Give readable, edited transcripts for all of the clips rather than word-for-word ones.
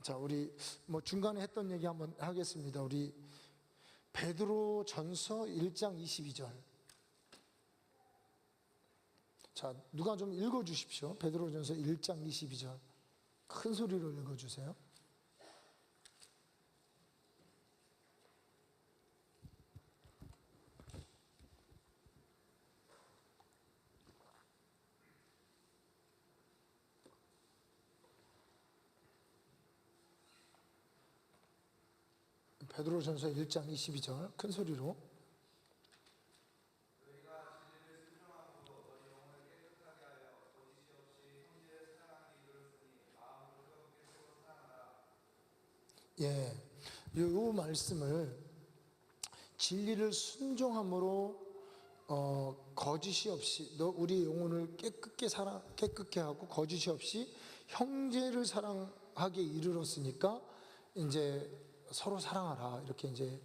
자, 우리 중간에 했던 얘기 한번 하겠습니다. 우리 베드로 전서 1장 22절. 자, 누가 좀 읽어 주십시오. 베드로 전서 1장 22절. 큰 소리로 읽어 주세요. 베드로 전서 1장 22절 큰 소리로. 예, 이 말씀을 진리를 순종함으로 거짓이 없이 우리 영혼을 깨끗게 하고 거짓이 없이 형제를 사랑하게 이르렀으니까 이제 서로 사랑하라 이렇게 이제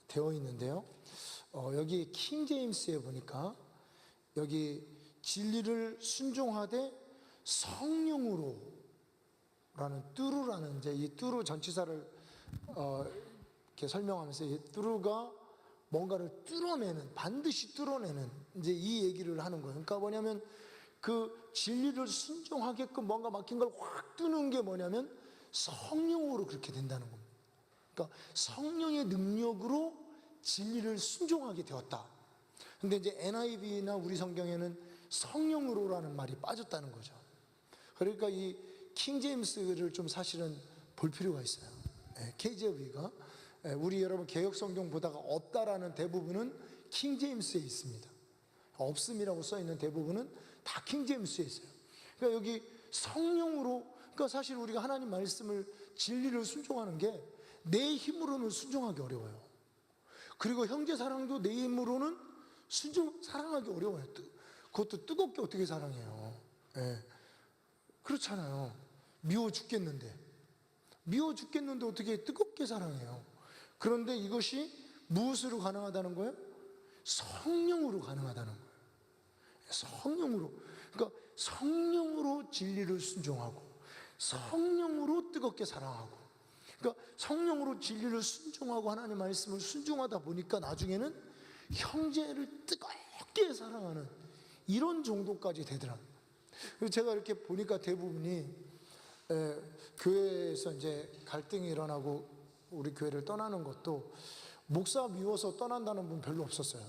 되어 있는데요. 여기 킹 제임스에 보니까 여기 진리를 순종하되 성령으로 라는 뚜루라는 이제 이 뚜루 전치사를 이렇게 설명하면서 이 뚜루가 뭔가를 뚫어내는, 반드시 뚫어내는 이제 이 얘기를 하는 거예요. 그러니까 뭐냐면 그 진리를 순종하게끔 뭔가 막힌 걸 확 뚫는 게 뭐냐면 성령으로 그렇게 된다는 겁니다. 그러니까 성령의 능력으로 진리를 순종하게 되었다. 근데 이제 NIV나 우리 성경에는 성령으로라는 말이 빠졌다는 거죠. 그러니까 이 킹 제임스를 좀 사실은 볼 필요가 있어요. KJV가 우리 여러분 개역 성경 보다가 없다라는 대부분은 킹 제임스에 있습니다. 없음이라고 써 있는 대부분은 다 킹 제임스에 있어요. 그러니까 여기 성령으로, 그러니까 사실 우리가 하나님 말씀을 진리를 순종하는 게 내 힘으로는 순종하기 어려워요. 그리고 형제 사랑도 내 힘으로는 사랑하기 어려워요. 그것도 뜨겁게 어떻게 사랑해요? 그렇잖아요. 미워 죽겠는데 어떻게 뜨겁게 사랑해요? 그런데 이것이 무엇으로 가능하다는 거예요? 성령으로 가능하다는 거예요. 성령으로. 그러니까 성령으로 진리를 순종하고 성령으로 뜨겁게 사랑하고, 그러니까 성령으로 진리를 순종하고 하나님 말씀을 순종하다 보니까 나중에는 형제를 뜨겁게 사랑하는 이런 정도까지 되더라고요. 제가 이렇게 보니까 대부분이 교회에서 이제 갈등이 일어나고 우리 교회를 떠나는 것도 목사 미워서 떠난다는 분 별로 없었어요.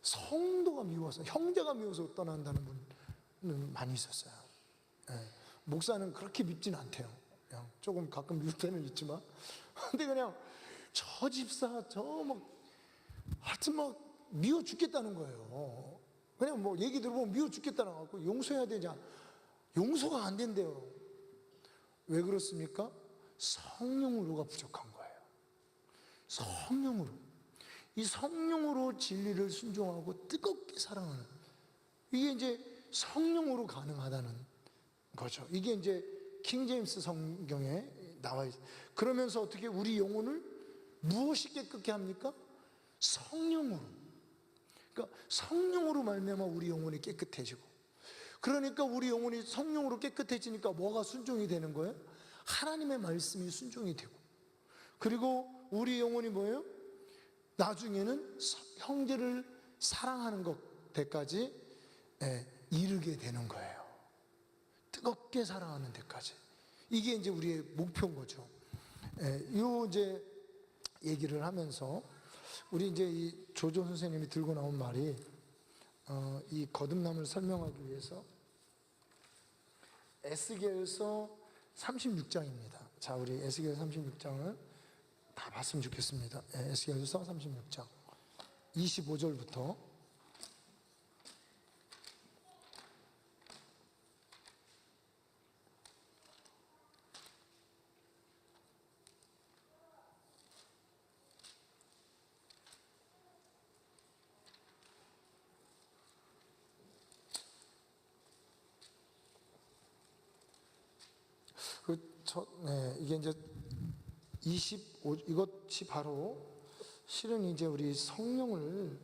성도가 미워서, 형제가 미워서 떠난다는 분은 많이 있었어요. 목사는 그렇게 밉지는 않대요. 그냥 조금 가끔 미울 때는 있지만, 근데 그냥 저 집사 하여튼 미워 죽겠다는 거예요. 그냥 얘기 들어보면 미워 죽겠다는 거 같고, 용서해야 되냐? 용서가 안 된대요. 왜 그렇습니까? 성령으로가 부족한 거예요. 성령으로. 이 성령으로 진리를 순종하고 뜨겁게 사랑하는, 이게 이제 성령으로 가능하다는 거죠. 이게 이제 킹 제임스 성경에 나와 있어요. 그러면서 어떻게 우리 영혼을 무엇이 깨끗게 합니까? 성령으로. 그러니까 성령으로 말미암아 우리 영혼이 깨끗해지고, 그러니까 우리 영혼이 성령으로 깨끗해지니까 뭐가 순종이 되는 거예요? 하나님의 말씀이 순종이 되고, 그리고 우리 영혼이 뭐예요? 나중에는 형제를 사랑하는 것 데까지 이르게 되는 거예요. 뜨겁게 사랑하는 데까지. 이게 이제 우리의 목표인 거죠. 요 이제 얘기를 하면서 우리 이제 이 조조 선생님이 들고 나온 말이 이 거듭남을 설명하기 위해서 에스겔서 36장입니다. 자, 우리 에스겔 36장을 다 봤으면 좋겠습니다. 에스겔서 36장 25절부터 이게 이제 이것이 바로 실은 이제 우리 성령을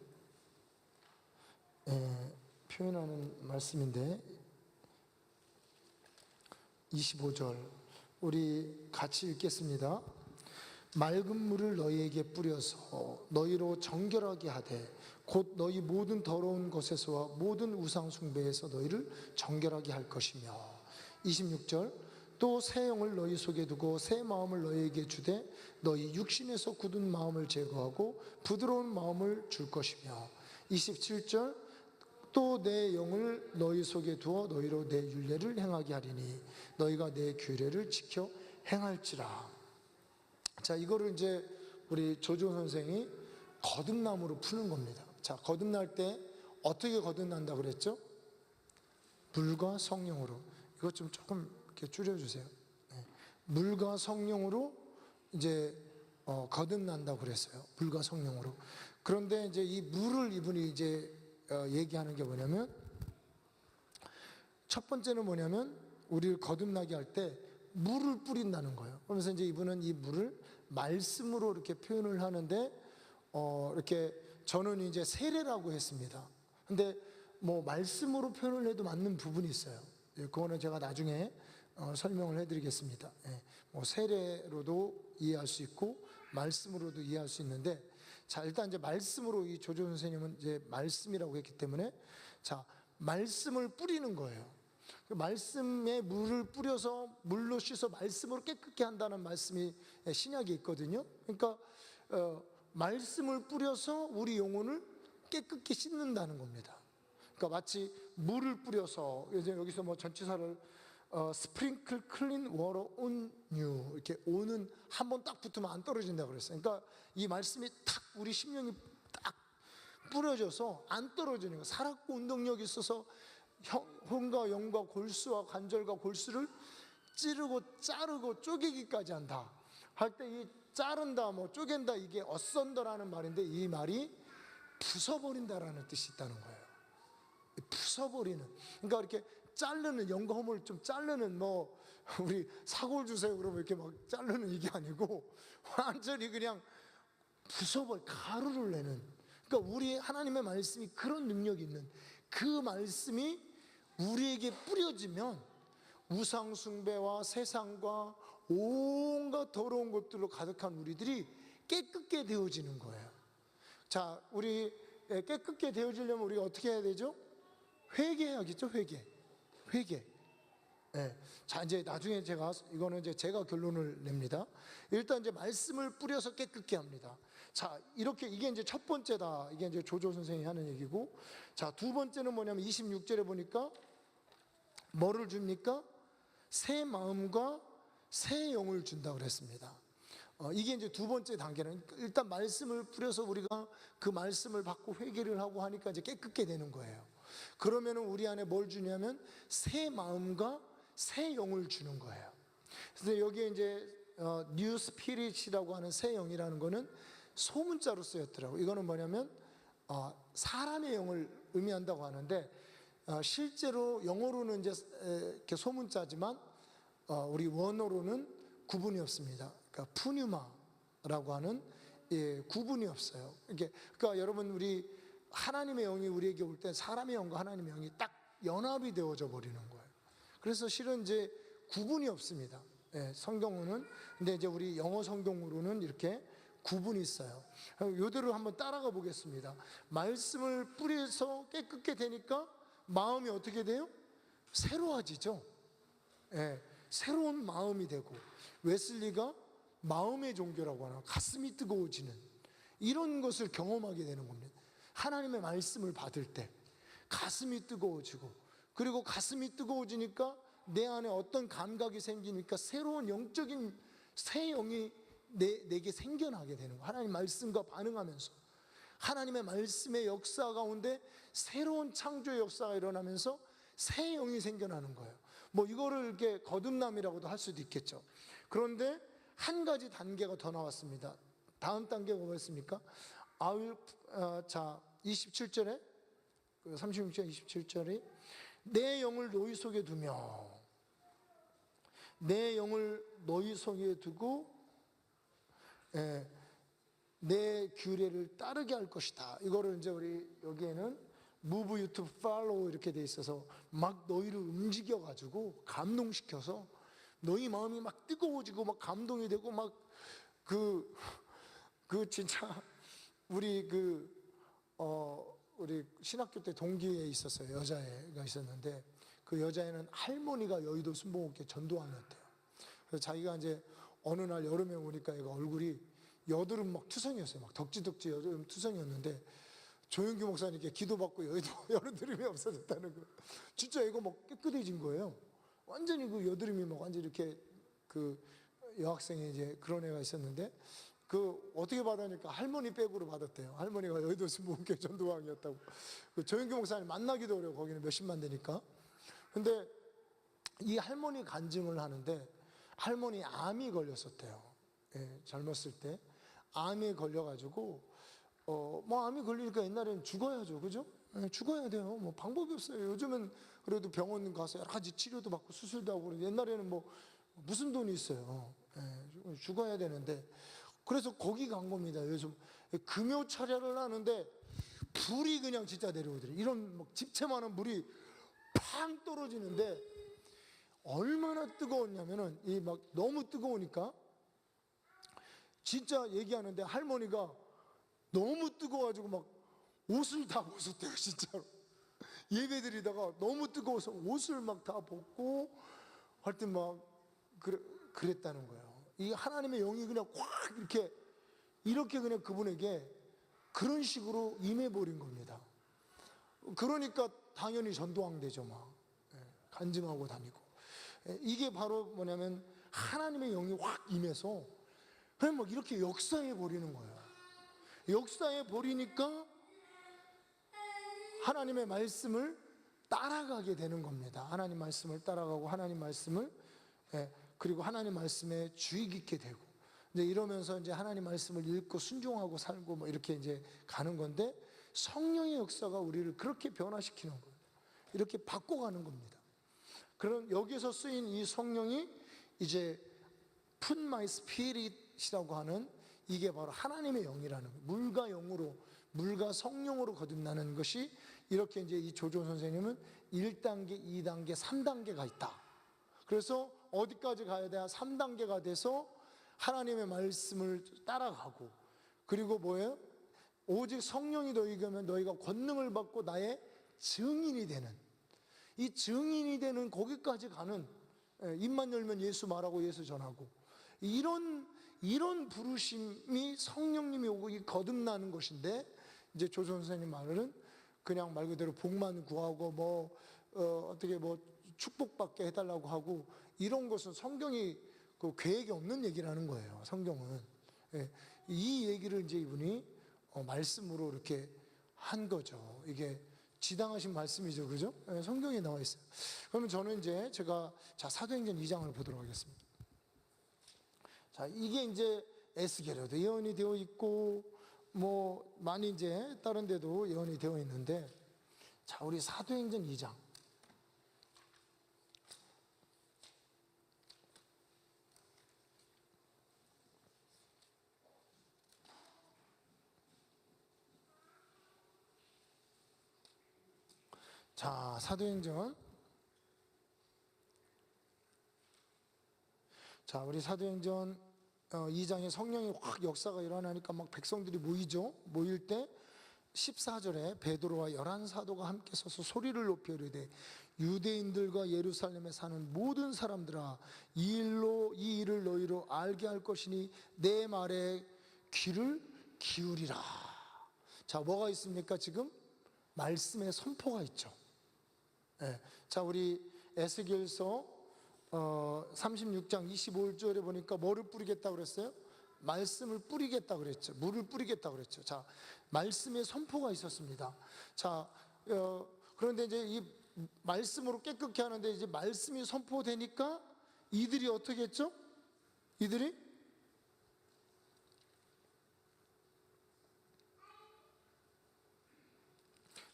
표현하는 말씀인데, 25절 우리 같이 읽겠습니다. 맑은 물을 너희에게 뿌려서 너희로 정결하게 하되 곧 너희 모든 더러운 것에서와 모든 우상 숭배에서 너희를 정결하게 할 것이며 26절 또 새 영을 너희 속에 두고 새 마음을 너희에게 주되 너희 육신에서 굳은 마음을 제거하고 부드러운 마음을 줄 것이며 27절 또 내 영을 너희 속에 두어 너희로 내 율례를 행하게 하리니 너희가 내 규례를 지켜 행할지라. 자, 이거를 이제 우리 조조 선생이 거듭남으로 푸는 겁니다. 자, 거듭날 때 어떻게 거듭난다 그랬죠? 물과 성령으로. 이것 좀 조금 이렇게 줄여주세요. 네. 물과 성령으로 이제 거듭난다고 그랬어요. 물과 성령으로. 그런데 이제 이 물을 이분이 이제 얘기하는 게 뭐냐면 첫 번째는 뭐냐면 우리를 거듭나게 할 때 물을 뿌린다는 거예요. 그러면서 이제 이분은 이 물을 말씀으로 이렇게 표현을 하는데 이렇게 저는 이제 세례라고 했습니다. 근데 뭐 말씀으로 표현을 해도 맞는 부분이 있어요. 그거는 제가 나중에 설명을 해드리겠습니다. 뭐 세례로도 이해할 수 있고 말씀으로도 이해할 수 있는데 자, 일단 이제 말씀으로 이 조조 선생님은 이제 말씀이라고 했기 때문에 자, 말씀을 뿌리는 거예요. 그 말씀에 물을 뿌려서 물로 씻어 말씀으로 깨끗게 한다는 말씀이 신약에 있거든요. 그러니까 말씀을 뿌려서 우리 영혼을 깨끗게 씻는다는 겁니다. 그러니까 마치 물을 뿌려서 여기서 뭐 전치사를 스프링클 클린 워터 온 뉴 이렇게 오는 한 번 딱 붙으면 안 떨어진다고 그랬어요. 그러니까 이 말씀이 탁 우리 심령이 딱 뿌려져서 안 떨어지는 거예요. 살았고 운동력이 있어서 혼과 영과 골수와 관절과 골수를 찌르고 자르고 쪼개기까지 한다 할 때 이 자른다 뭐 쪼갠다 이게 어썬더라는 말인데 이 말이 부숴버린다라는 뜻이 있다는 거예요. 부숴버리는. 그러니까 이렇게 자르는 영과 허물을 좀 자르는 뭐 우리 사골 주세요 그러면 이렇게 막 자르는 이게 아니고 완전히 그냥 부숴버려 가루를 내는. 그러니까 우리 하나님의 말씀이 그런 능력이 있는 그 말씀이 우리에게 뿌려지면 우상 숭배와 세상과 온갖 더러운 것들로 가득한 우리들이 깨끗게 되어지는 거예요. 자, 우리 깨끗게 되어지려면 우리가 어떻게 해야 되죠? 회개해야겠죠. 회개. 네. 자, 이제 나중에 이거는 이제 제가 결론을 냅니다. 일단 이제 말씀을 뿌려서 깨끗게 합니다. 자, 이렇게 이게 이제 첫 번째다. 이게 이제 조조 선생이 하는 얘기고, 자, 두 번째는 뭐냐면 26절에 보니까 뭐를 줍니까? 새 마음과 새 영을 준다고 그랬습니다. 이게 이제 두 번째 단계는 일단 말씀을 뿌려서 우리가 그 말씀을 받고 회개를 하고 하니까 이제 깨끗게 되는 거예요. 그러면은 우리 안에 뭘 주냐면 새 마음과 새 영을 주는 거예요. 그래서 여기에 이제 뉴 스피릿이라고 하는 새 영이라는 거는 소문자로 쓰였더라고요. 이거는 뭐냐면 사람의 영을 의미한다고 하는데 실제로 영어로는 이제 이렇게 소문자지만 우리 원어로는 구분이 없습니다. 그러니까 푸뉴마라고 하는 구분이 없어요. 그러니까 여러분 우리 하나님의 영이 우리에게 올 때 사람의 영과 하나님의 영이 딱 연합이 되어져 버리는 거예요. 그래서 실은 이제 구분이 없습니다. 성경은 근데 이제 우리 영어 성경으로는 이렇게 구분이 있어요. 이대로 한번 따라가 보겠습니다. 말씀을 뿌려서 깨끗게 되니까 마음이 어떻게 돼요? 새로워지죠. 새로운 마음이 되고 웨슬리가 마음의 종교라고 하나 가슴이 뜨거워지는 이런 것을 경험하게 되는 겁니다. 하나님의 말씀을 받을 때 가슴이 뜨거워지고 그리고 가슴이 뜨거워지니까 내 안에 어떤 감각이 생기니까 새로운 영적인 새 영이 내게 생겨나게 되는 거예요. 하나님 말씀과 반응하면서 하나님의 말씀의 역사 가운데 새로운 창조의 역사가 일어나면서 새 영이 생겨나는 거예요. 뭐 이거를 이렇게 거듭남이라고도 할 수도 있겠죠. 그런데 한 가지 단계가 더 나왔습니다. 다음 단계가 뭐였습니까? 자, 27절에 36절 27절에 내 영을 너희 속에 두며 내 영을 너희 속에 두고 내 규례를 따르게 할 것이다. 이거를 이제 우리 여기에는 move you to follow 이렇게 돼 있어서 막 너희를 움직여 가지고 감동시켜서 너희 마음이 막 뜨거워지고 막 감동이 되고 막 진짜 우리 우리 신학교 때 동기에 있었어요. 여자애가 있었는데 그 여자애는 할머니가 여의도 순복음교회 전도왕이었대요. 그래서 자기가 이제 어느 날 여름에 오니까 얘가 얼굴이 여드름 막 투성이었어요. 막 덕지덕지 여드름 투성이었는데 조영규 목사님께 기도받고 여드름이 없어졌다는 거. 진짜 얘가 막 깨끗해진 거예요. 완전히 그 여드름이 막 완전히 이렇게 여학생이 이제 그런 애가 있었는데 어떻게 받았니까 할머니 백으로 받았대요. 할머니가 여의도 순복음교회 전도왕이었다고. 조영규 목사님 만나기도 어려워. 거기는 몇십만 되니까. 근데 이 할머니 간증을 하는데 할머니 암이 걸렸었대요. 예, 젊었을 때 암에 걸려가지고 뭐 암이 걸리니까 옛날에는 죽어야죠, 그죠? 예, 죽어야 돼요. 뭐 방법이 없어요. 요즘은 그래도 병원 가서 여러 가지 치료도 받고 수술도 하고 그러는데 옛날에는 뭐 무슨 돈이 있어요. 예, 죽어야 되는데 그래서 거기 간 겁니다. 요즘 금요 차례를 하는데 불이 그냥 진짜 내려오더래요. 이런 막 집채만한 불이 팡 떨어지는데 얼마나 뜨거웠냐면은 이 막 너무 뜨거우니까 진짜 얘기하는데 할머니가 너무 뜨거워가지고 막 옷을 다 벗었대요, 진짜로. 예배 드리다가 너무 뜨거워서 옷을 막 다 벗고 하여튼 막 그랬다는 거예요. 이 하나님의 영이 그냥 확 이렇게 그냥 그분에게 그런 식으로 임해버린 겁니다. 그러니까 당연히 전도왕 되죠, 막. 간증하고 다니고. 이게 바로 뭐냐면 하나님의 영이 확 임해서 그냥 막 이렇게 역사해 버리는 거예요. 역사해 버리니까 하나님의 말씀을 따라가게 되는 겁니다. 하나님 말씀을 따라가고 하나님 말씀을 그리고 하나님 말씀에 주의 깊게 되고 이제 이러면서 이제 하나님 말씀을 읽고 순종하고 살고 뭐 이렇게 이제 가는 건데 성령의 역사가 우리를 그렇게 변화시키는 거예요. 이렇게 바꿔가는 겁니다. 그런 여기서 쓰인 이 성령이 이제 Put my spirit이라고 하는 이게 바로 하나님의 영이라는 거예요. 물과 영으로, 물과 성령으로 거듭나는 것이 이렇게 이제 이 조조 선생님은 1단계, 2단계, 3단계가 있다. 그래서 어디까지 가야 돼야 3단계가 돼서 하나님의 말씀을 따라가고 그리고 뭐예요? 오직 성령이 너희에게 오면 너희가 권능을 받고 나의 증인이 되는 이 증인이 되는 거기까지 가는 입만 열면 예수 말하고 예수 전하고 이런 부르심이 성령님이 오고 이 거듭나는 것인데 이제 조조 선생님 말은 그냥 말 그대로 복만 구하고 뭐 어떻게 뭐 축복받게 해달라고 하고 이런 것은 성경이 그 계획이 없는 얘기라는 거예요. 성경은 이 얘기를 이제 이분이 말씀으로 이렇게 한 거죠. 이게 지당하신 말씀이죠, 그죠? 성경에 나와 있어요. 그러면 저는 이제 제가 사도행전 2장을 보도록 하겠습니다. 자, 이게 이제 에스겔에도 예언이 되어 있고 뭐 많이 이제 다른 데도 예언이 되어 있는데 자, 우리 사도행전 2장. 자, 사도행전. 자, 우리 사도행전 2장에 성령이 확 역사가 일어나니까 막 백성들이 모이죠. 모일 때 14절에 베드로와 11사도가 함께 서서 소리를 높여 이르되 유대인들과 예루살렘에 사는 모든 사람들아 이 일을 너희로 알게 할 것이니 내 말에 귀를 기울이라. 자, 뭐가 있습니까? 지금 말씀의 선포가 있죠. 자, 우리 에스겔서 36장 25절에 보니까 뭐를 뿌리겠다고 그랬어요? 말씀을 뿌리겠다고 그랬죠. 물을 뿌리겠다고 그랬죠. 자, 말씀의 선포가 있었습니다. 자, 그런데 이제 이 말씀으로 깨끗게 하는데 이제 말씀이 선포되니까 이들이 어떻게 했죠? 이들이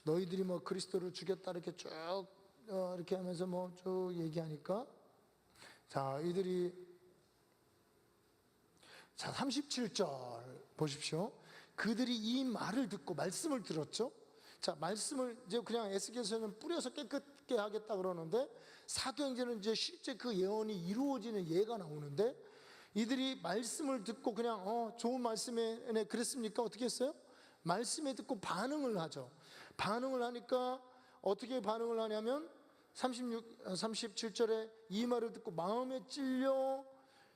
너희들이 뭐 그리스도를 죽였다 이렇게 쭉 이렇게 하면서 뭐 쭉 얘기하니까 자, 이들이 자 37절 보십시오. 그들이 이 말을 듣고 말씀을 들었죠. 자, 말씀을 이제 그냥 에스겔서는 뿌려서 깨끗게 하겠다 그러는데, 사도행전은 이제 실제 그 예언이 이루어지는 예가 나오는데, 이들이 말씀을 듣고 그냥 좋은 말씀에 그랬습니까? 어떻게 했어요? 말씀에 듣고 반응을 하죠. 반응을 하니까 어떻게 반응을 하냐면 37절에 이 말을 듣고 마음에 찔려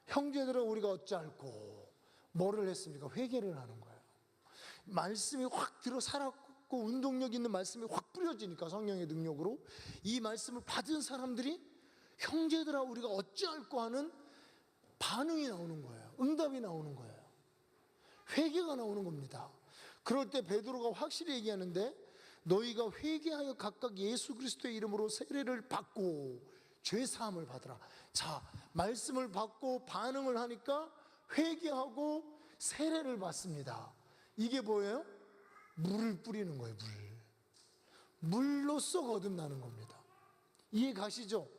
형제들아 우리가 어찌할꼬, 뭐를 했습니까? 회개를 하는 거예요. 말씀이 확 들어 살았고 운동력 있는 말씀이 확 뿌려지니까 성령의 능력으로 이 말씀을 받은 사람들이 형제들아 우리가 어찌할꼬 하는 반응이 나오는 거예요. 응답이 나오는 거예요. 회개가 나오는 겁니다. 그럴 때 베드로가 확실히 얘기하는데, 너희가 회개하여 각각 예수 그리스도의 이름으로 세례를 받고 죄 사함을 받으라. 자, 말씀을 받고 반응을 하니까 회개하고 세례를 받습니다. 이게 뭐예요? 물을 뿌리는 거예요. 물로써 거듭나는 겁니다. 이해 가시죠?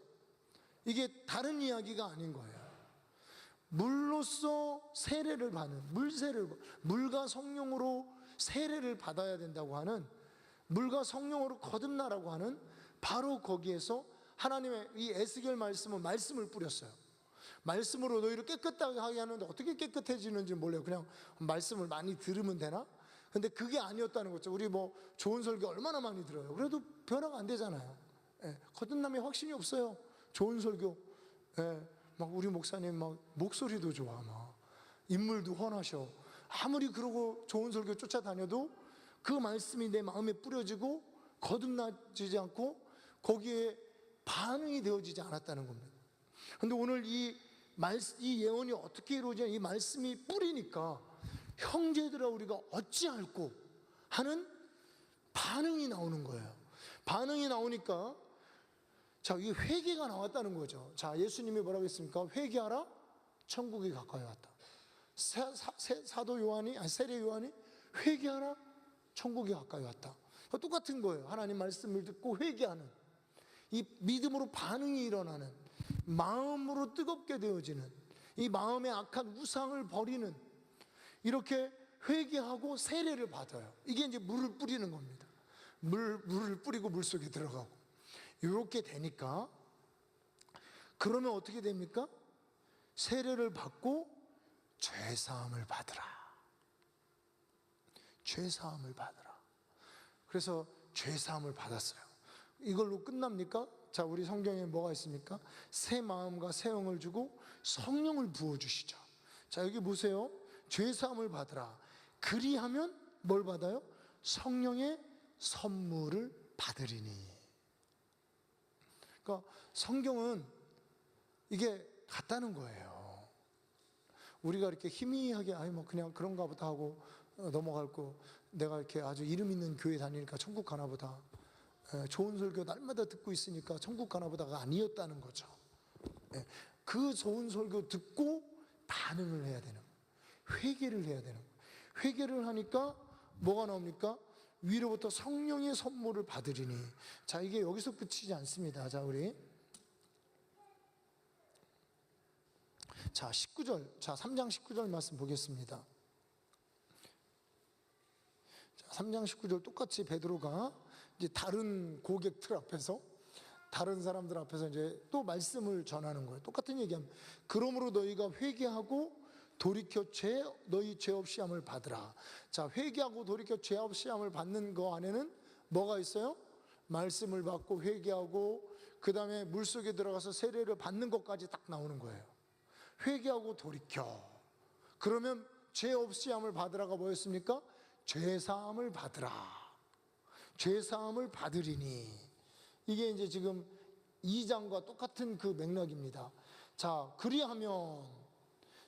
이게 다른 이야기가 아닌 거예요. 물로써 세례를 받는, 물과 성령으로 세례를 받아야 된다고 하는, 물과 성령으로 거듭나라고 하는, 바로 거기에서 하나님의 이 에스겔 말씀은 말씀을 뿌렸어요. 말씀으로 너희를 깨끗하게 하는데 어떻게 깨끗해지는지 몰라요. 그냥 말씀을 많이 들으면 되나? 근데 그게 아니었다는 거죠. 우리 뭐 좋은 설교 얼마나 많이 들어요. 그래도 변화가 안 되잖아요. 거듭남에 확신이 없어요. 좋은 설교, 막 우리 목사님 막 목소리도 좋아, 막 인물도 훤하셔. 아무리 그러고 좋은 설교 쫓아다녀도 그 말씀이 내 마음에 뿌려지고 거듭나지지 않고 거기에 반응이 되어지지 않았다는 겁니다. 그런데 오늘 이 예언이 어떻게 이루어지냐, 이 말씀이 뿌리니까 형제들아 우리가 어찌할꼬 하는 반응이 나오는 거예요. 반응이 나오니까 자, 이 회개가 나왔다는 거죠. 자, 예수님이 뭐라고 했습니까? 회개하라, 천국이 가까이 왔다. 사도 요한이, 세례 요한이 회개하라, 천국이 가까이 왔다. 똑같은 거예요. 하나님 말씀을 듣고 회개하는, 이 믿음으로 반응이 일어나는, 마음으로 뜨겁게 되어지는, 이 마음의 악한 우상을 버리는, 이렇게 회개하고 세례를 받아요. 이게 이제 물을 뿌리는 겁니다. 물을 뿌리고 물 속에 들어가고 이렇게 되니까, 그러면 어떻게 됩니까? 세례를 받고 죄사함을 받으라. 죄사함을 받으라. 그래서 죄사함을 받았어요. 이걸로 끝납니까? 자, 우리 성경에 뭐가 있습니까? 새 마음과 새 영을 주고 성령을 부어주시죠. 자, 여기 보세요. 죄사함을 받으라. 그리하면 뭘 받아요? 성령의 선물을 받으리니. 그러니까 성경은 이게 같다는 거예요. 우리가 이렇게 희미하게 뭐 그냥 그런가 보다 하고 넘어갈 거, 내가 이렇게 아주 이름 있는 교회 다니니까 천국 가나 보다, 좋은 설교 날마다 듣고 있으니까 천국 가나 보다가 아니었다는 거죠. 그 좋은 설교 듣고 반응을 해야 되는 거예요. 회개를 해야 되는 거예요. 회개를 하니까 뭐가 나옵니까? 위로부터 성령의 선물을 받으리니. 자, 이게 여기서 끝이지 않습니다. 자, 우리 자 19절, 자 3장 19절 말씀 보겠습니다. 자, 3장 19절 똑같이 베드로가 이제 다른 고객들 앞에서, 다른 사람들 앞에서 이제 또 말씀을 전하는 거예요. 똑같은 얘기합니다. 그러므로 너희가 회개하고 돌이켜 너희 죄 없이 함을 받으라. 자, 회개하고 돌이켜 죄 없이 함을 받는 거 안에는 뭐가 있어요? 말씀을 받고 회개하고 그 다음에 물속에 들어가서 세례를 받는 것까지 딱 나오는 거예요. 회개하고 돌이켜, 그러면 죄 없이 함을 받으라가 뭐였습니까? 죄사함을 받으라. 죄사함을 받으리니. 이게 이제 지금 2장과 똑같은 그 맥락입니다. 자, 그리하면,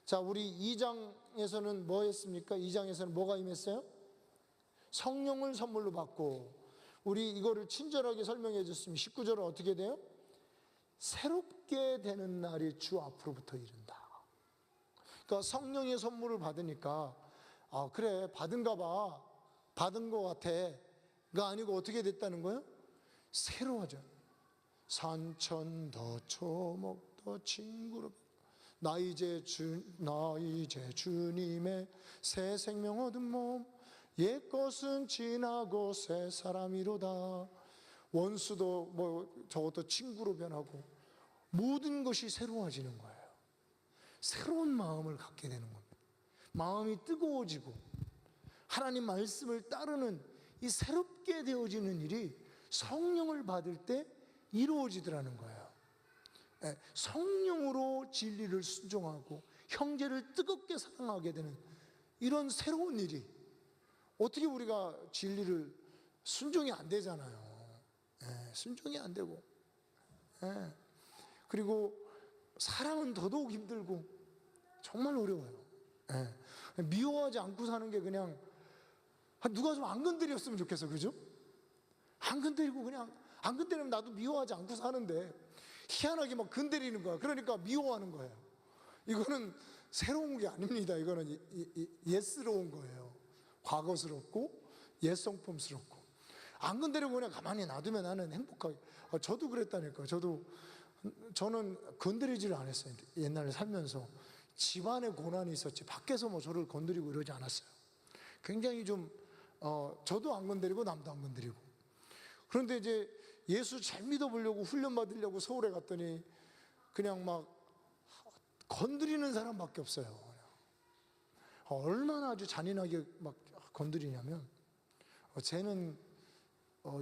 자, 우리 2장에서는 뭐 했습니까? 2장에서는 뭐가 임했어요? 성령을 선물로 받고, 우리 이거를 친절하게 설명해 줬으면 19절은 어떻게 돼요? 새롭게 되는 날이 주 앞으로부터 이른다. 그러니까 성령의 선물을 받으니까, 아, 그래, 받은가 봐, 받은 것 같아가 아니고 어떻게 됐다는 거예요? 새로워져. 산천 더 초목 더 징그럽, 나 이제 주님의 새 생명 얻은 몸, 옛것은 지나고 새 사람이로다. 원수도 뭐 저것도 친구로 변하고 모든 것이 새로워지는 거예요. 새로운 마음을 갖게 되는 겁니다. 마음이 뜨거워지고 하나님 말씀을 따르는 이 새롭게 되어지는 일이 성령을 받을 때 이루어지더라는 거예요. 성령으로 진리를 순종하고 형제를 뜨겁게 사랑하게 되는 이런 새로운 일이, 어떻게 우리가 진리를 순종이 안 되잖아요. 순종이 안 되고, 그리고 사랑은 더더욱 힘들고 정말 어려워요. 미워하지 않고 사는 게 그냥 누가 좀 안 건드렸으면 좋겠어, 그죠? 안 건드리고 그냥 안 건드리면 나도 미워하지 않고 사는데 희한하게 막 건드리는 거야. 그러니까 미워하는 거예요. 이거는 새로운 게 아닙니다. 이거는 옛스러운 거예요. 과거스럽고 옛성품스럽고. 안 건드리고 그냥 가만히 놔두면 나는 행복하게. 저도 그랬다니까요. 저는 건드리지를 않았어요. 옛날에 살면서 집안에 고난이 있었지 밖에서 뭐 저를 건드리고 이러지 않았어요. 굉장히 좀 저도 안 건드리고 남도 안 건드리고. 그런데 이제 예수 잘 믿어보려고 훈련 받으려고 서울에 갔더니 그냥 막 건드리는 사람밖에 없어요. 얼마나 아주 잔인하게 막 건드리냐면 쟤는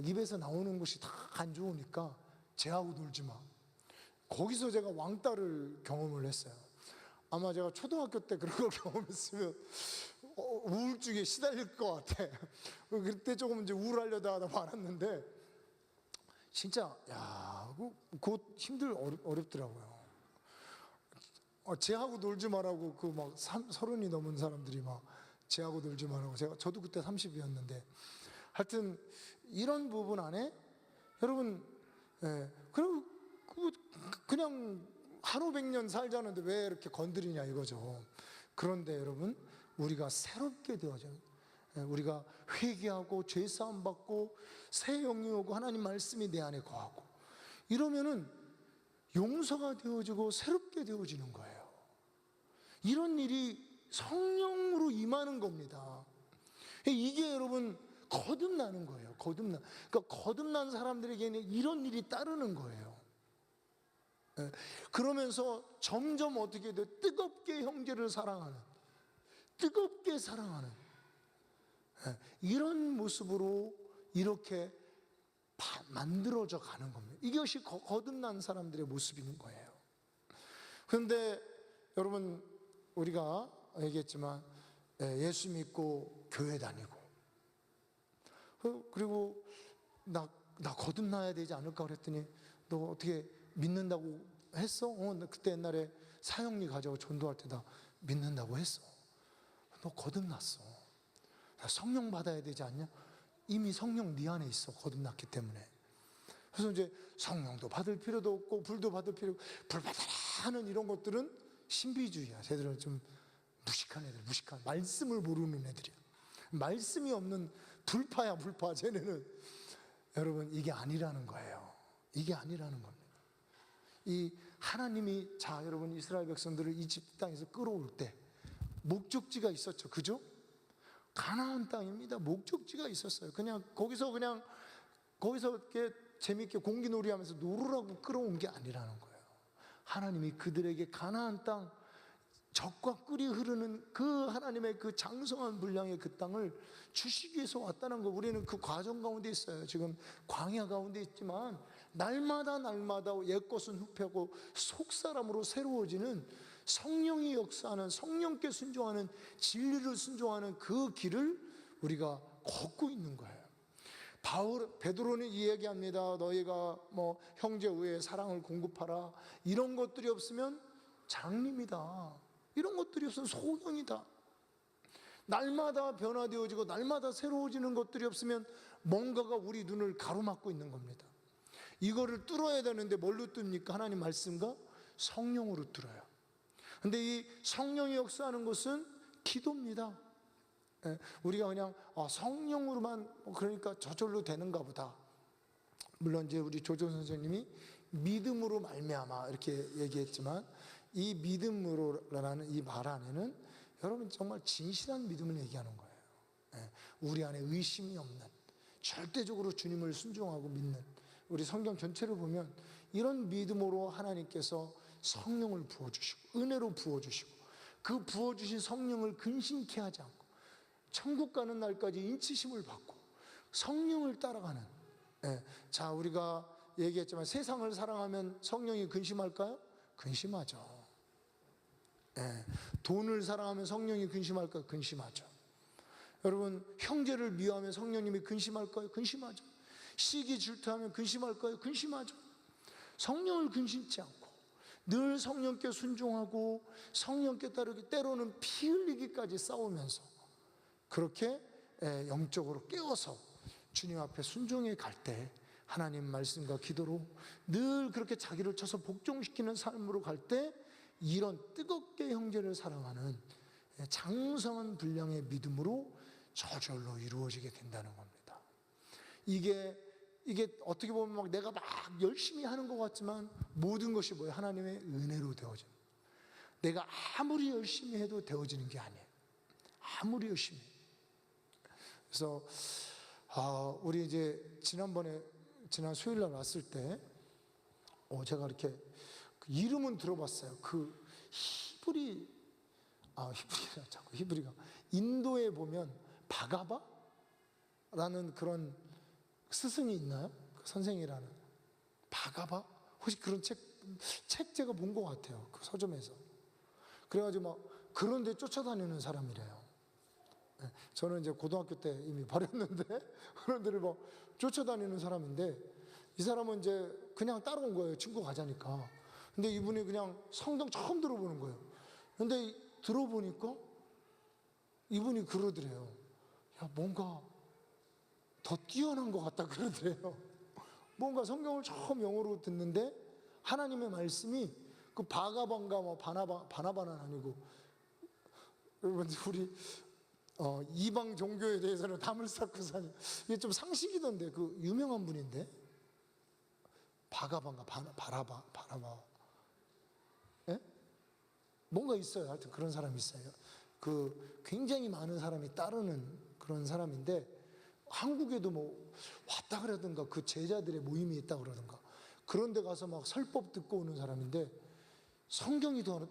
입에서 나오는 것이 다 안 좋으니까 쟤하고 놀지 마. 거기서 제가 왕따를 경험을 했어요. 아마 제가 초등학교 때 그런 걸 경험했으면 우울증에 시달릴 것 같아. 그때 조금 이제 우울하려다 하다 말았는데 진짜 그거 어렵더라고요. 쟤하고 놀지 말라고 그 막 30이 넘은 사람들이 막 쟤하고 놀지 말라고. 저도 그때 30이었는데 하여튼 이런 부분 안에 여러분, 그리고 그냥 하루 100년 살자는데 왜 이렇게 건드리냐 이거죠. 그런데 여러분, 우리가 새롭게 되어져, 우리가 회개하고 죄사함 받고 새 영이 오고 하나님 말씀이 내 안에 거하고 이러면은 용서가 되어지고 새롭게 되어지는 거예요. 이런 일이 성령으로 임하는 겁니다. 이게 여러분 거듭나는 거예요. 그러니까 거듭난 사람들에게는 이런 일이 따르는 거예요. 그러면서 점점 어떻게 돼? 뜨겁게 형제를 사랑하는, 뜨겁게 사랑하는 이런 모습으로 이렇게 만들어져 가는 겁니다. 이것이 거듭난 사람들의 모습인 거예요. 그런데 여러분, 우리가 얘기했지만 예수 믿고 교회 다니고 그리고 나 거듭나야 되지 않을까 그랬더니 너 어떻게 믿는다고 했어? 나 그때 옛날에 사형리 가자고 전도할 때 나 믿는다고 했어. 너 거듭났어. 성령 받아야 되지 않냐? 이미 성령 네 안에 있어. 거듭났기 때문에. 그래서 이제 성령도 받을 필요도 없고 불도 받을 필요 없고 불 받아라 하는 이런 것들은 신비주의야. 쟤들은 좀 무식한 애들, 무식한, 말씀을 모르는 애들이야. 말씀이 없는 불파야, 불파. 쟤네는 여러분 이게 아니라는 거예요. 이게 아니라는 겁니다. 이 하나님이 여러분 이스라엘 백성들을 이집트 땅에서 끌어올 때 목적지가 있었죠. 그죠? 가나안 땅입니다. 목적지가 있었어요. 거기서 이렇게 재밌게 공기놀이 하면서 놀으라고 끌어온 게 아니라는 거예요. 하나님이 그들에게 가나안 땅, 적과 꿀이 흐르는 그 하나님의 그 장성한 분량의 그 땅을 주시기 위해서 왔다는 거. 우리는 그 과정 가운데 있어요. 지금 광야 가운데 있지만 날마다 옛것은 흡하고 속사람으로 새로워지는 성령이 역사하는, 성령께 순종하는, 진리를 순종하는 그 길을 우리가 걷고 있는 거예요. 베드로는 이야기합니다. 너희가 뭐 형제 외에 사랑을 공급하라. 이런 것들이 없으면 장님이다. 이런 것들이 없으면 소경이다. 날마다 변화되어지고 날마다 새로워지는 것들이 없으면 뭔가가 우리 눈을 가로막고 있는 겁니다. 이거를 뚫어야 되는데 뭘로 뚫습니까? 하나님 말씀과 성령으로 뚫어요. 근데 이 성령이 역사하는 것은 기도입니다. 우리가 그냥 성령으로만 그러니까 저절로 되는가 보다. 물론 이제 우리 조조 선생님이 믿음으로 말미암아 이렇게 얘기했지만 이 믿음으로라는 이 말 안에는 여러분 정말 진실한 믿음을 얘기하는 거예요. 우리 안에 의심이 없는, 절대적으로 주님을 순종하고 믿는 우리 성경 전체를 보면 이런 믿음으로 하나님께서 성령을 부어주시고 은혜로 부어주시고 그 부어주신 성령을 근심케 하지 않고 천국 가는 날까지 인치심을 받고 성령을 따라가는, 자, 우리가 얘기했지만 세상을 사랑하면 성령이 근심할까요? 근심하죠. 돈을 사랑하면 성령이 근심할까요? 근심하죠. 여러분, 형제를 미워하면 성령님이 근심할까요? 근심하죠. 시기 질투하면 근심할까요? 근심하죠. 성령을 근심치 않고 늘 성령께 순종하고 성령께 따르기, 때로는 피 흘리기까지 싸우면서 그렇게 영적으로 깨워서 주님 앞에 순종해 갈 때 하나님 말씀과 기도로 늘 그렇게 자기를 쳐서 복종시키는 삶으로 갈 때 이런 뜨겁게 형제를 사랑하는 장성한 분량의 믿음으로 저절로 이루어지게 된다는 겁니다. 이게 어떻게 보면 막 내가 막 열심히 하는 것 같지만 모든 것이 뭐예요? 하나님의 은혜로 되어지는. 내가 아무리 열심히 해도 되어지는 게 아니에요. 아무리 열심히. 그래서 우리 이제 지난 수요일 날 왔을 때 제가 이렇게 그 이름은 들어봤어요. 그 히브리가 인도에 보면 바가바라는 그런 스승이 있나요? 그 선생이라는 바가바? 혹시 그런 책 제가 본 것 같아요. 그 서점에서. 그래가지고 막 그런 데 쫓아다니는 사람이래요. 저는 이제 고등학교 때 이미 버렸는데 그런 데를 막 쫓아다니는 사람인데 이 사람은 이제 그냥 따라온 거예요. 친구 가자니까. 근데 이분이 그냥 성경 처음 들어보는 거예요. 근데 들어보니까 이분이 그러더래요. 야, 뭔가 더 뛰어난 것 같다 그러더래요. 뭔가 성경을 처음 영어로 듣는데 하나님의 말씀이 그 바가반가 뭐 바나바는 아니고, 여러분 우리 이방 종교에 대해서는 담을 쌓고 사는, 이게 좀 상식이던데, 그 유명한 분인데 바가반가 바나바 뭔가 있어요. 하여튼 그런 사람이 있어요. 그 굉장히 많은 사람이 따르는 그런 사람인데 한국에도 뭐 왔다 그러던가 그 제자들의 모임이 있다 그러던가 그런 데 가서 막 설법 듣고 오는 사람인데 성경이 더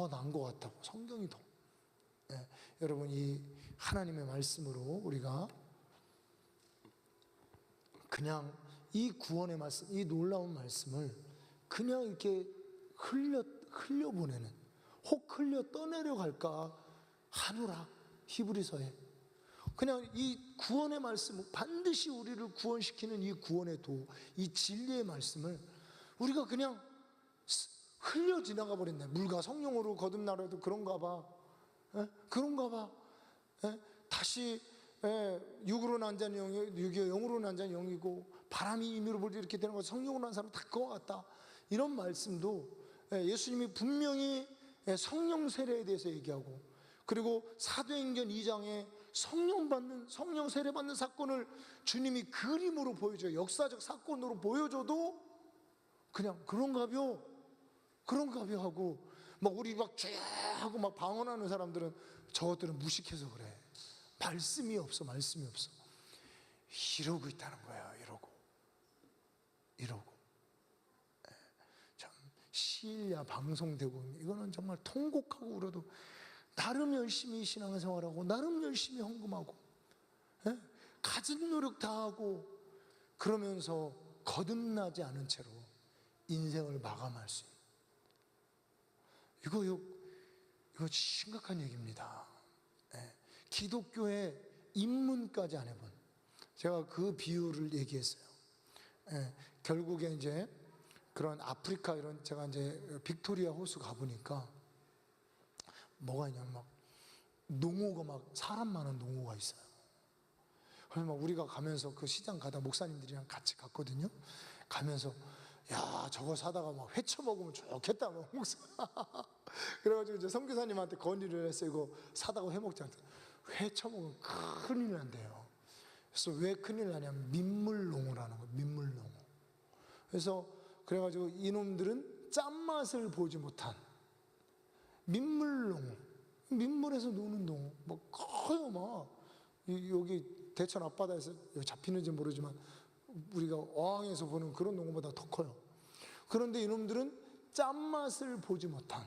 나은 것 같다고. 성경이 더. 여러분, 이 하나님의 말씀으로 우리가 그냥 이 구원의 말씀, 이 놀라운 말씀을 그냥 이렇게 흘려보내는, 혹 흘려 떠내려 갈까 하노라. 히브리서에 그냥 이 구원의 말씀, 반드시 우리를 구원시키는 이 구원의 도, 이 진리의 말씀을 우리가 그냥 흘려 지나가 버렸네. 물과 성령으로 거듭나라도 그런가 봐. 그런가 봐. 다시 육으로 난 자는 영이요 영으로 난 자는 영이고 바람이 임의로 불 때 이렇게 되는 거 성령으로 난 사람 다 그거 같다. 이런 말씀도 예수님이 분명히 성령 세례에 대해서 얘기하고, 그리고 사도행전 2장에 성령 세례 받는 사건을 주님이 그림으로 보여줘요. 역사적 사건으로 보여줘도 그냥 그런가벼 하고 막 우리 막 쫙 하고 막 방언하는 사람들은 저것들은 무식해서 그래. 말씀이 없어. 이러고 있다는 거예요. 이러고 참 시일야 방송되고, 이거는 정말 통곡하고 울어도 나름 열심히 신앙생활하고 나름 열심히 헌금하고 가진 노력 다 하고 그러면서 거듭나지 않은 채로 인생을 마감할 수 있는, 이거 심각한 얘기입니다. 기독교의 입문까지 안 해본, 제가 그 비유를 얘기했어요. 결국에 이제 그런 아프리카 이런, 제가 이제 빅토리아 호수 가보니까 뭐가 있냐면 막 농어가 막 사람 많은 농어가 있어요. 그래서 막 우리가 가면서 그 시장 가다 목사님들이랑 같이 갔거든요. 가면서 야, 저거 사다가 막 회쳐 먹으면 좋겠다 막 목사. 그래가지고 이제 선교사님한테 건의를 했어요. 이거 사다가 회 먹지 않다. 회쳐 먹으면 큰일 난대요. 그래서 왜 큰일 나냐면 민물농어라는 거예요. 민물농어. 그래서 그래가지고 이놈들은 짠맛을 보지 못한 민물농어, 민물에서 노는 농어, 막 커요. 막 여기 대천 앞바다에서 여기 잡히는지 모르지만 우리가 어항에서 보는 그런 농어보다 더 커요. 그런데 이놈들은 짠맛을 보지 못한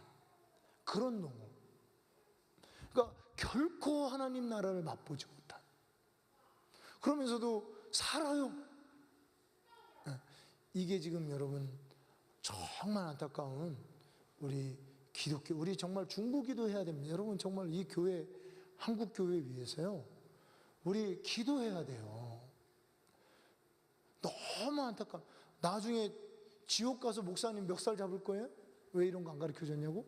그런 농어. 그러니까 결코 하나님 나라를 맛보지 못한. 그러면서도 살아요. 이게 지금 여러분 정말 안타까운 우리 기독교, 우리 정말 중보기도 해야 됩니다. 여러분 정말 이 교회, 한국 교회 위해서요, 우리 기도해야 돼요. 너무 안타까워. 나중에 지옥 가서 목사님 멱살 잡을 거예요? 왜 이런 거 안 가르쳐 줬냐고?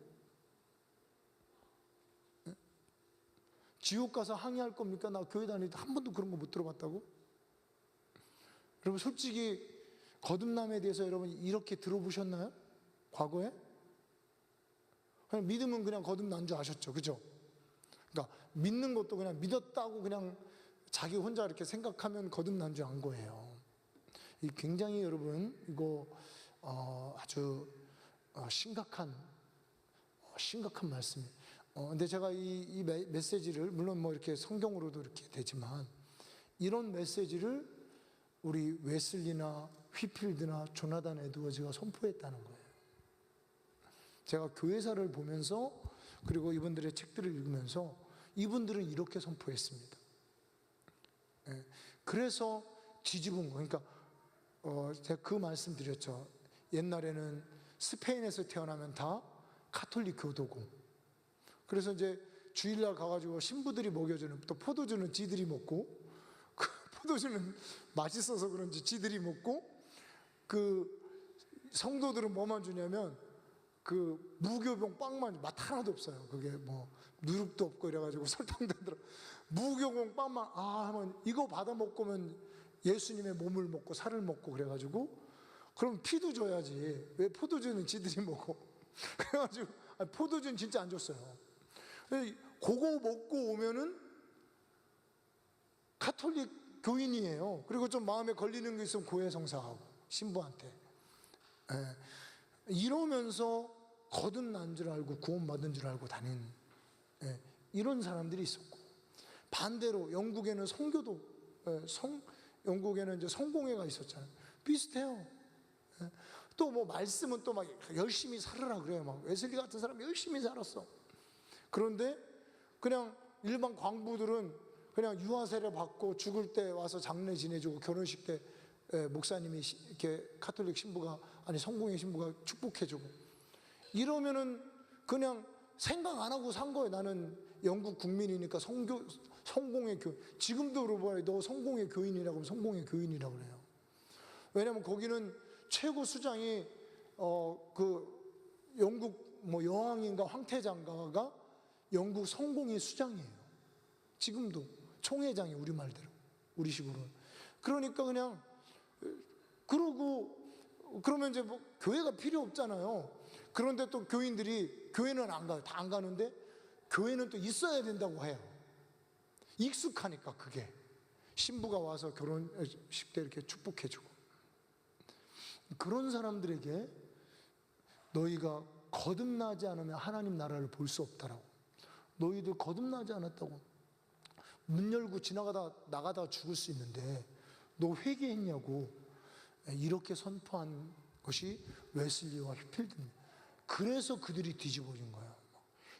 지옥 가서 항의할 겁니까? 나 교회 다닐 때 한 번도 그런 거 못 들어봤다고? 여러분 솔직히 거듭남에 대해서 여러분 이렇게 들어보셨나요? 과거에? 그냥 믿음은 그냥 거듭난 줄 아셨죠, 그죠? 그러니까 믿는 것도 그냥 믿었다고 그냥 자기 혼자 이렇게 생각하면 거듭난 줄 안 거예요. 이 굉장히 여러분 이거 아주 심각한 말씀이에요. 근데 제가 이 메시지를 물론 뭐 이렇게 성경으로도 이렇게 되지만 이런 메시지를 우리 웨슬리나 휘필드나 조나단 에드워즈가 선포했다는 거예요. 제가 교회사를 보면서 그리고 이분들의 책들을 읽으면서 이분들은 이렇게 선포했습니다. 그래서 뒤집은 거. 그러니까 제가 그 말씀 드렸죠. 옛날에는 스페인에서 태어나면 다 카톨릭 교도고, 그래서 이제 주일날 가가지고 신부들이 먹여주는 또 포도주는 지들이 먹고, 그 포도주는 맛있어서 그런지 지들이 먹고, 그 성도들은 뭐만 주냐면 그 무교병 빵만, 맛 하나도 없어요. 그게 뭐 누룩도 없고 이래가지고 설탕도 안 들어. 무교병 빵만 하면 이거 받아 먹고면 예수님의 몸을 먹고 살을 먹고 그래가지고, 그럼 피도 줘야지 왜 포도주는 지들이 먹어. 그래가지고 포도주는 진짜 안 줬어요. 그거 먹고 오면은 카톨릭 교인이에요. 그리고 좀 마음에 걸리는 게 있으면 고해성사하고 신부한테. 이러면서 거듭난 줄 알고 구원받은 줄 알고 다닌 이런 사람들이 있었고, 반대로 영국에는 성교도, 영국에는 이제 성공회가 있었잖아요. 비슷해요. 또 뭐 말씀은 또 막 열심히 살으라 그래요. 막 웨슬리 같은 사람이 열심히 살았어. 그런데 그냥 일반 광부들은 그냥 유아세례 받고 죽을 때 와서 장례 지내주고 결혼식 때 목사님이 이렇게 카톨릭 신부가, 아니 성공회 신부가 축복해주고, 이러면은 그냥 생각 안 하고 산 거예요. 나는 영국 국민이니까 성공회 교인. 지금도 물어봐요. 너 성공회 교인이라고 하면 성공회 교인이라고 그래요. 왜냐면 거기는 최고 수장이 그 영국 뭐 여왕인가 황태자인가가 영국 성공회 수장이에요. 지금도 총회장이, 우리 말대로, 우리 식으로. 그러니까 그냥 그러면 이제 뭐 교회가 필요 없잖아요. 그런데 또 교인들이 교회는 안 가요. 다 안 가는데 교회는 또 있어야 된다고 해요. 익숙하니까. 그게 신부가 와서 결혼식 때 이렇게 축복해주고. 그런 사람들에게 너희가 거듭나지 않으면 하나님 나라를 볼 수 없다라고. 너희들 거듭나지 않았다고 문 열고 나가다 죽을 수 있는데 너 회개했냐고, 이렇게 선포한 것이 웨슬리와 휘필드입니다. 그래서 그들이 뒤집어진 거예요.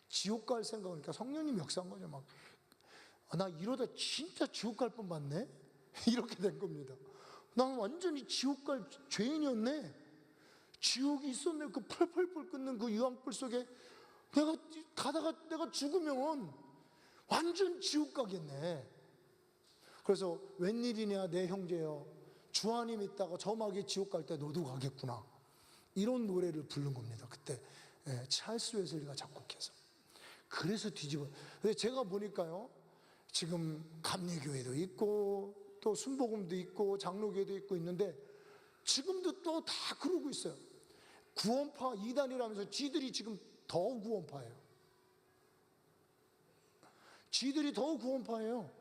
지옥 갈 생각하니까 성령님 역사한 거죠. 막 나 이러다 진짜 지옥 갈 뻔 봤네. 이렇게 된 겁니다. 난 완전히 지옥 갈 죄인이었네. 지옥이 있었네. 그 펄펄펄 끓는 그 유황불 속에 내가 가다가 내가 죽으면 완전 지옥 가겠네. 그래서 웬일이냐 내 형제여, 주 안에 믿다가 저마게 지옥 갈 때 너도 가겠구나. 이런 노래를 부른 겁니다. 그때 찰스 웨슬리가 작곡해서. 그래서 뒤집어. 근데 제가 보니까요, 지금 감리교회도 있고 또 순복음도 있고 장로교회도 있고 있는데 지금도 또 다 그러고 있어요. 구원파 이단이라면서 지들이 지금 더 구원파예요. 지들이 더 구원파예요.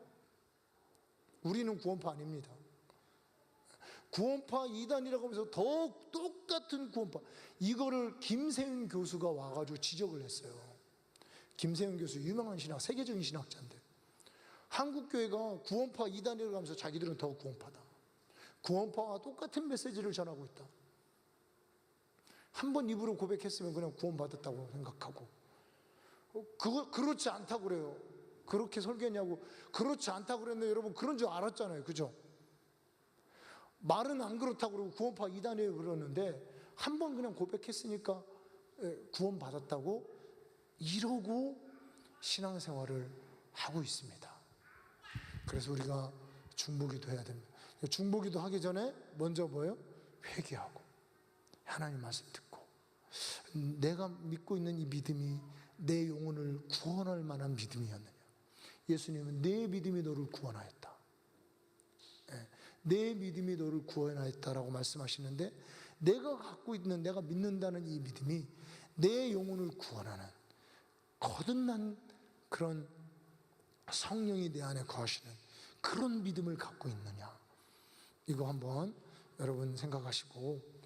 우리는 구원파 아닙니다. 구원파 이단이라고 하면서 더 똑같은 구원파. 이거를 김세윤 교수가 와가지고 지적을 했어요. 김세윤 교수 유명한 신학, 세계적인 신학자인데 한국교회가 구원파 이단이라고 하면서 자기들은 더 구원파다. 구원파와 똑같은 메시지를 전하고 있다. 한 번 입으로 고백했으면 그냥 구원받았다고 생각하고, 그렇지 않다고 그래요. 그렇게 설교했냐고. 그렇지 않다고 그랬는데 여러분 그런 줄 알았잖아요. 그죠? 말은 안 그렇다고 그러고 구원파 이단이에요 그러는데 한 번 그냥 고백했으니까 구원받았다고 이러고 신앙생활을 하고 있습니다. 그래서 우리가 중보기도 해야 됩니다. 중보기도 하기 전에 먼저 뭐예요? 회개하고 하나님 말씀 듣고, 내가 믿고 있는 이 믿음이 내 영혼을 구원할 만한 믿음이었느냐. 예수님은 내 믿음이 너를 구원하였다. 내 믿음이 너를 구원하였다라고 말씀하시는데, 내가 갖고 있는, 내가 믿는다는 이 믿음이 내 영혼을 구원하는 거듭난 그런 성령이 내 안에 거하시는 그런 믿음을 갖고 있느냐, 이거 한번 여러분 생각하시고,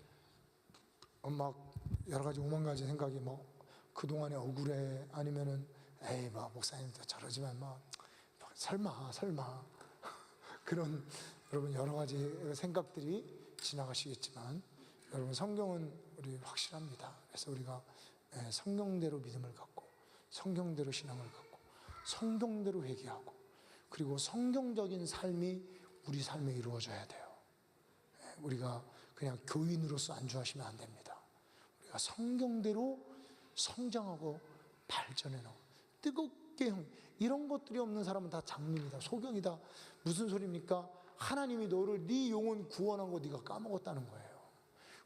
막 여러 가지 오만 가지 생각이 뭐 그동안에 억울해, 아니면은 에이 뭐 목사님도 저러지만 뭐 설마 그런 여러분 여러 가지 생각들이 지나가시겠지만, 여러분 성경은 우리 확실합니다. 그래서 우리가 성경대로 믿음을 갖고, 성경대로 신앙을 갖고, 성경대로 회개하고, 그리고 성경적인 삶이 우리 삶에 이루어져야 돼요. 우리가 그냥 교인으로서 안주하시면 안 됩니다. 우리가 성경대로 성장하고 발전해 나가고, 뜨겁게 이런 것들이 없는 사람은 다 장님이다, 소경이다. 무슨 소리입니까? 하나님이 너를 네 영혼 구원한 거 네가 까먹었다는 거예요.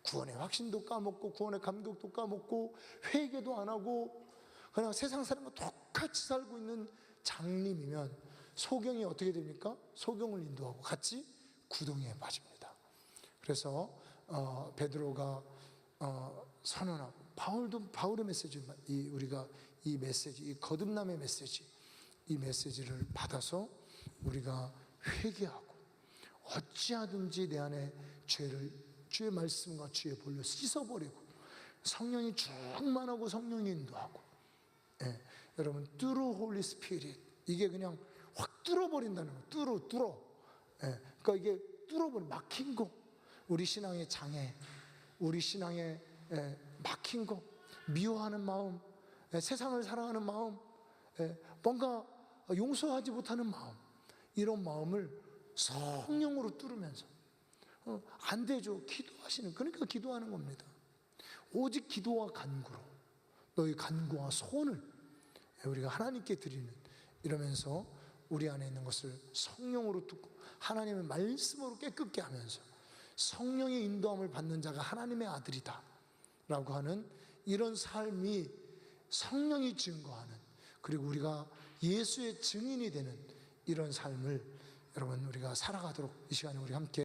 구원의 확신도 까먹고, 구원의 감격도 까먹고, 회개도 안 하고 그냥 세상 사람과 똑같이 살고 있는 장님이면 소경이 어떻게 됩니까? 소경을 인도하고 같이 구덩이에 빠집니다. 그래서 베드로가 선언하고, 바울도 바울의 메시지, 우리가 이 메시지, 이 거듭남의 메시지, 이 메시지를 받아서 우리가 회개하고, 어찌하든지 내 안에 죄를 주의 말씀과 주의 볼로 씻어버리고, 성령이 충만하고 성령이 인도하고, 여러분 through Holy Spirit, 이게 그냥 확 뚫어버린다는 거예요. 뚫어. 그러니까 이게 뚫어버린, 막힌 거, 우리 신앙의 장애, 우리 신앙의 막힌 거, 미워하는 마음, 세상을 사랑하는 마음, 뭔가 용서하지 못하는 마음, 이런 마음을 성령으로 뚫으면서, 안 되죠, 기도하시는, 그러니까 기도하는 겁니다. 오직 기도와 간구로 너희 간구와 소원을 우리가 하나님께 드리는, 이러면서 우리 안에 있는 것을 성령으로 뚫고 하나님의 말씀으로 깨끗게 하면서, 성령의 인도함을 받는 자가 하나님의 아들이다 라고 하는 이런 삶이 성령이 증거하는, 그리고 우리가 예수의 증인이 되는 이런 삶을 여러분 우리가 살아가도록 이 시간에 우리 함께